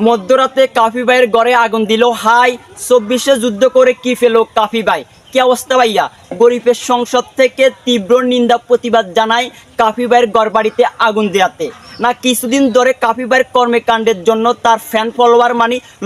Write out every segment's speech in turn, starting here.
মধ্যরাতে কাফি ভাইয়ের ঘরে আগুন দিল হাই 24-এ যুদ্ধ করে কি ফেল কাফি ভাই। কি অবস্থা ভাইয়া? গরিবের সংসদ থেকে তীব্র নিন্দা প্রতিবাদ জানায় কাফি ভাইয়ের ঘরবাড়িতে আগুন দেওয়াতে। না কিছুদিন ধরে কাফি ভাইয়ের কর্মকাণ্ডের জন্য তার ফ্যান ফলোয়ার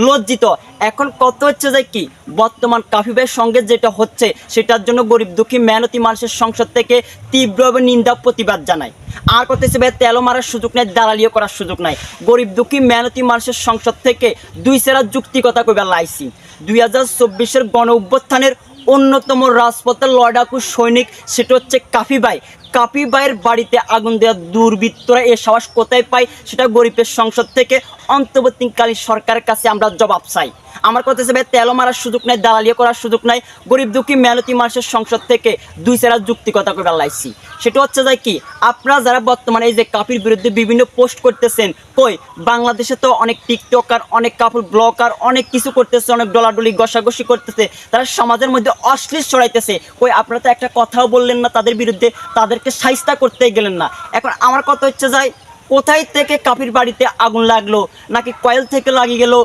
লজ্জিত। এখন কত হচ্ছে যে কি বর্তমান কাফি ভাইয়ের সঙ্গে যেটা হচ্ছে সেটার জন্য গরিব দুঃখী মেহনতি মানুষের সংসদ থেকে তীব্রভাবে নিন্দা প্রতিবাদ জানায়। আর কথা হচ্ছে ভাই তেলো মারার সুযোগ নাই, দালালিও করার সুযোগ নাই। গরিব দুঃখী মেহনতি মানুষের সংসদ থেকে দুই সেরা যুক্তিকতা কইবার লাইছি। 2024-এর গণ অভ্যুত্থানের অন্যতম রাজপথের লড়াকু সৈনিক সেটা হচ্ছে কাফি ভাই। কাফি ভাইয়ের বাড়িতে আগুন দেওয়া দুর্বৃত্তরা এ সাহস কোথায় পায় সেটা গরিবের সংসদ থেকে অন্তর্বর্তীকালীন সরকারের কাছে আমরা জবাব চাই। আমার কথা হচ্ছে ভাই তেলো মারার সুযোগ নাই, দালালিও করার সুযোগ নাই। গরিব দুঃখী মেহনতি মানুষের সংসদ থেকে দুই সেরা যুক্তিকতা করে লাইছি। সেটা হচ্ছে যে কি আপনারা যারা বর্তমানে এই যে কাফির বিরুদ্ধে বিভিন্ন পোস্ট করতেছেন, কই বাংলাদেশে তো অনেক টিকটকার, অনেক কাপড় ব্লগার অনেক কিছু করতেছে, অনেক ডলাডলি ঘষাঘষি করতেছে, তারা সমাজের মধ্যে অশ্লীল ছড়াইতেছে। কই আপনারা তো একটা কথাও বললেন না তাদের বিরুদ্ধে, তাদেরকে শাইস্তা করতেই গেলেন না। এখন আমার কথা হচ্ছে যাই কোথায় থেকে কাফির বাড়িতে আগুন লাগলো, নাকি কয়েল থেকে লাগিয়ে গেল,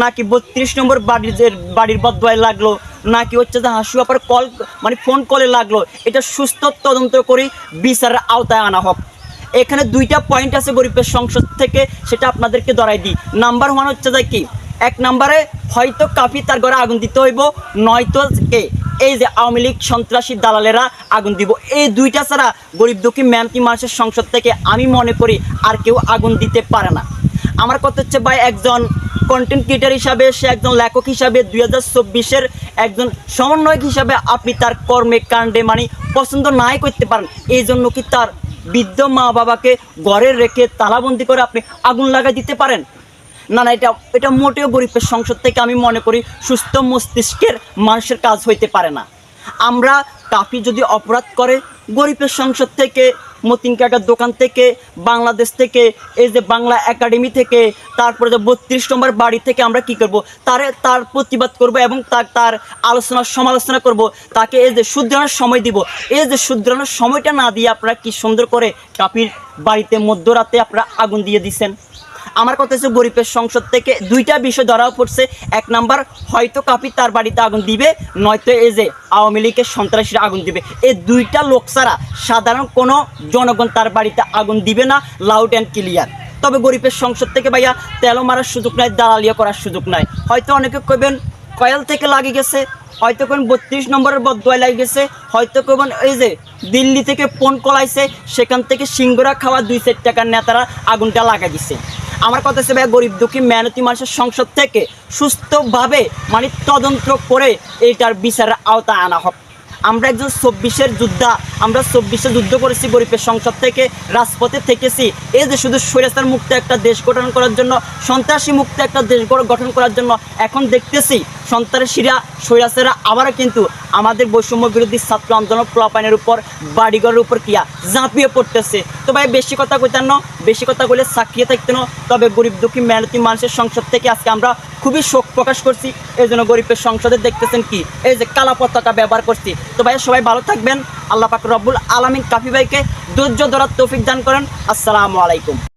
নাকি 32 নম্বর বাড়ির বদয়ায় লাগলো, নাকি হচ্ছে যে হাসু আপার কল ফোন কলে লাগলো, এটা সুস্থ তদন্ত করে বিচারের আওতায় আনা হোক। এখানে দুইটা পয়েন্ট আছে গরিবের সংসদ থেকে, সেটা আপনাদেরকে ধরাই দিই। নাম্বার 1 হচ্ছে যে কি এক নম্বরে হয়তো কাফি তার ঘরে আগুন দিতে হইব, নয়তো এই যে আওয়ামী লীগ সন্ত্রাসী দালালেরা আগুন দিব। এই দুইটা ছাড়া গরিব দুঃখী মেহনতি মানুষের সংসদ থেকে আমি মনে করি আর কেউ আগুন দিতে পারে না। আমার কথা হচ্ছে ভাই একজন কন্টেন্ট ক্রিয়েটার হিসাবে, সে একজন লেখক হিসাবে, 2024-এর একজন সমন্বয়ক হিসাবে আপনি তার কর্মে কাণ্ডে পছন্দ নাই করতে পারেন। এই জন্য কি তার বৃদ্ধ মা বাবাকে ঘরে রেখে তালাবন্দি করে আপনি আগুন লাগাই দিতে পারেন? না না, এটা মোটেও গরিবের সংসদ থেকে আমি মনে করি সুস্থ মস্তিষ্কের মানুষের কাজ হইতে পারে না। আমরা কাফি যদি অপরাধ করে গরিবের সংসদ থেকে, মতিন কাকার দোকান থেকে, বাংলাদেশ থেকে, এই যে বাংলা একাডেমি থেকে, তারপরে যে 32 নম্বর বাড়ি থেকে আমরা কি করব, তার প্রতিবাদ করব এবং তার সমালোচনা করব, তাকে এই যে শুধরানোর সময় দিব। এই যে শুধরানোর সময়টা না দিয়ে আপনারা কি সুন্দর করে কাফির বাড়িতে মধ্যরাতে আপনারা আগুন দিয়ে দিচ্ছেন। আমার কথা হচ্ছে গরিবের সংসদ থেকে দুইটা বিষয় ধরা পড়ছে। এক নাম্বার হয়তো কাফি তার বাড়িতে আগুন দিবে, নয়তো এই যে আওয়ামী লীগের সন্ত্রাসীরা আগুন দিবে। এই দুইটা লোক ছাড়া সাধারণ কোনো জনগণ তার বাড়িতে আগুন দিবে না, লাউড অ্যান্ড ক্লিয়ার। তবে গরিবের সংসদ থেকে ভাইয়া তেলো মারার সুযোগ নাই, দালালিয়া করার সুযোগ নাই। হয়তো অনেকে কইবেন কয়েল থেকে লাগিয়ে গেছে, হয়তো কোন 32 নম্বরের বদয়ায় লাগে গেছে, হয়তো কোন এই যে দিল্লি থেকে ফোন কলাইছে, সেখান থেকে সিঙ্গুরা খাওয়া 2-4 টাকার নেতারা আগুনটা লাগাই দিছে। আমার কথা হচ্ছে ভাই গরিব দুঃখী মেহনতি মানুষের সংসদ থেকে সুস্থভাবে তদন্ত করে এইটার বিচারের আওতায় আনা হোক। আমরা একজন 24-এর যোদ্ধা, আমরা 24-এ যুদ্ধ করেছি, গরিবের সংসদ থেকে রাজপথে থেকেছি। এই যে শুধু স্বৈরাচার মুক্ত একটা দেশ গঠন করার জন্য, সন্ত্রাসী মুক্ত একটা দেশ গঠন করার জন্য এখন দেখতেছি সন্ত্রাসীরা, স্বৈরাচাররা আবারও কিন্তু আমাদের বৈষম্য বিরোধী ছাত্র আন্দোলন প্লাপাইনের উপর, বাড়িঘরের উপর ঝাঁপিয়ে পড়তেছে। তো ভাই বেশি কথা কইতেন না, বেশি কথা বলে সাক্ষিয়ে থাকতেন না। তবে গরিব দুঃখী মেহনতি মানুষের সংসদ থেকে আজকে আমরা খুবই শোক প্রকাশ করছি। এই জন্য গরিবের সংসদে দেখতেছেন কি এই যে কালা পতাকা ব্যবহার করছি। তো ভাই সবাই ভালো থাকবেন। আল্লাহ পাক রব্বুল আলামিন কাফি ভাইকে ধৈর্য ধরার তৌফিক দান করেন। আসসালামু আলাইকুম।